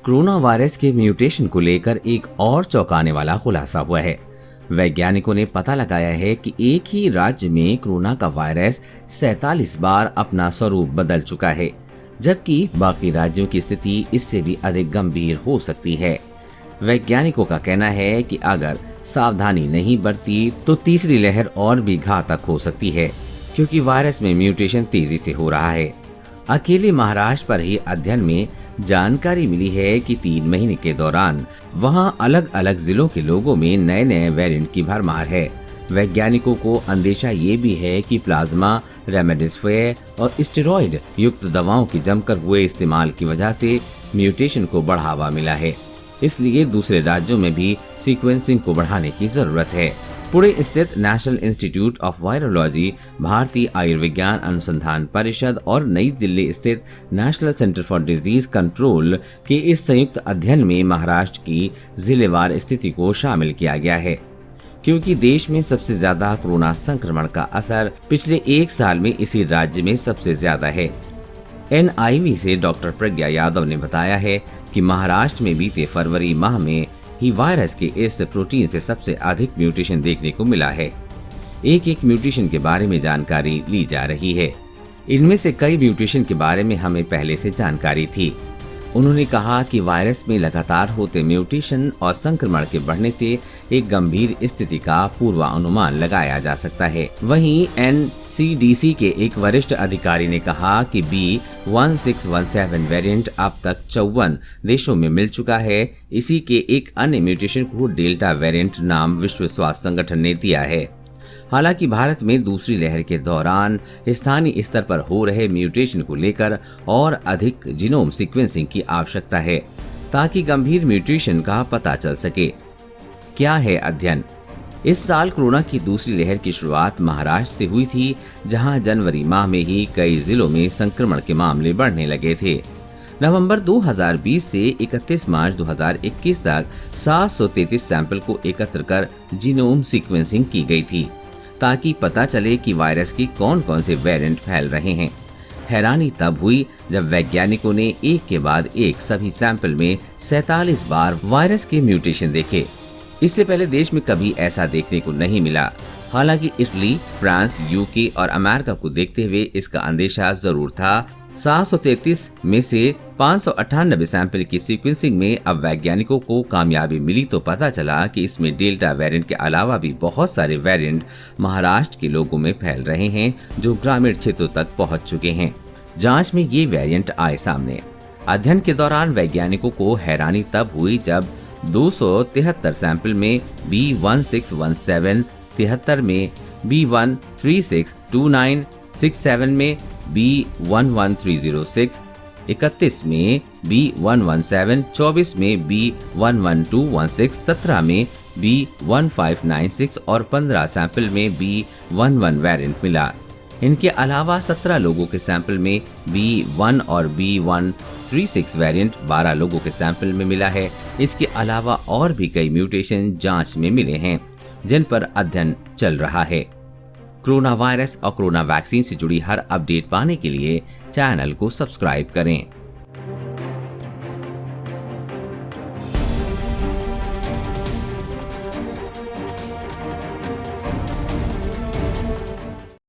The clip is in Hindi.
कोरोना वायरस के म्यूटेशन को लेकर एक और चौंकाने वाला खुलासा हुआ है। वैज्ञानिकों ने पता लगाया है कि एक ही राज्य में कोरोना का वायरस 47 बार अपना स्वरूप बदल चुका है, जबकि बाकी राज्यों की स्थिति इससे भी अधिक गंभीर हो सकती है। वैज्ञानिकों का कहना है कि अगर सावधानी नहीं बरती तो तीसरी लहर और भी घातक हो सकती है, क्योंकि वायरस में म्यूटेशन तेजी से हो रहा है। अकेले महाराष्ट्र पर ही अध्ययन में जानकारी मिली है कि 3 महीने के दौरान वहां अलग अलग जिलों के लोगों में नए नए वेरिएंट की भरमार है। वैज्ञानिकों को अंदेशा ये भी है कि प्लाज्मा, रेमडेसिविर और स्टेरॉइड युक्त दवाओं की जमकर हुए इस्तेमाल की वजह से म्यूटेशन को बढ़ावा मिला है। इसलिए दूसरे राज्यों में भी सीक्वेंसिंग को बढ़ाने की जरूरत है। पुणे स्थित national institute of virology, Bharatiya Ayurvigyan अनुसंधान परिषद और नई दिल्ली स्थित national centre for disease control के इस संयुक्त अध्ययन में महाराष्ट्र की जिलेवार स्थिति को शामिल किया गया है, क्योंकि देश में सबसे ज्यादा कोरोना संक्रमण का असर पिछले 1 साल में इसी राज्य में सबसे ज्यादा है। NIV से डॉक्टर प्रज्ञा यादव ने बताया है कि महाराष्ट्र में बीते फरवरी माह में ही वायरस के इस प्रोटीन से सबसे अधिक म्यूटेशन देखने को मिला है। एक म्यूटेशन के बारे में जानकारी ली जा रही है। इनमें से कई म्यूटेशन के बारे में हमें पहले से जानकारी थी। उन्होंने कहा कि वायरस में लगातार होते म्यूटेशन और संक्रमण के बढ़ने से एक गंभीर स्थिति का पूर्वानुमान लगाया जा सकता है। वहीं NCDC के एक वरिष्ठ अधिकारी ने कहा कि B1617 वेरिएंट अब तक 54 देशों में मिल चुका है। इसी के एक अन्य म्यूटेशन को डेल्टा वेरिएंट नाम विश्व स्वास्थ्य संगठन ने दिया है। हालांकि भारत में दूसरी लहर के दौरान स्थानीय स्तर पर हो रहे म्यूटेशन को लेकर और अधिक जीनोम सीक्वेंसिंग की आवश्यकता है, ताकि गंभीर म्यूटेशन का पता चल सके। क्या है अध्ययन? इस साल कोरोना की दूसरी लहर की शुरुआत महाराष्ट्र से हुई थी, जहां जनवरी माह में ही कई जिलों में संक्रमण के मामले बढ़ने लगे थे। नवंबर 2020 से 31 मार्च 2021 तक 733 सैंपल को एकत्र कर जीनोम सीक्वेंसिंग की गई थी, ताकि पता चले कि वायरस के कौन कौन से वेरिएंट फैल रहे हैं। हैरानी तब हुई जब वैज्ञानिकों ने एक के बाद एक सभी सैंपल में 47 बार वायरस के म्यूटेशन देखे। इससे पहले देश में कभी ऐसा देखने को नहीं मिला। हालांकि इटली, फ्रांस, UK और अमेरिका को देखते हुए इसका अंदेशा जरूर था। 733 में से 598 सैंपल की सीक्वेंसिंग में अब वैज्ञानिकों को कामयाबी मिली तो पता चला कि इसमें डेल्टा वेरिएंट के अलावा भी बहुत सारे वेरिएंट महाराष्ट्र के लोगों में फैल रहे हैं, जो ग्रामीण क्षेत्रों तक पहुंच चुके हैं। जांच में ये वेरिएंट आए सामने। अध्ययन के दौरान वैज्ञानिकों को हैरानी तब हुई जब 273 सैंपल में B1617, 73 में B136, 29, 67 में B11306, 31 में B117, 24 में B11216, 17 में B1596 और 15 सैंपल में B11 वेरिएंट मिला। इनके अलावा 17 लोगों के सैंपल में B1 और B136 वेरिएंट 12 लोगों के सैंपल में मिला है। इसके अलावा और भी कई म्यूटेशन जांच में मिले हैं, जिन पर अध्ययन चल रहा है। कोरोना वायरस और कोरोना वैक्सीन से जुड़ी हर अपडेट पाने के लिए चैनल को सब्सक्राइब करें।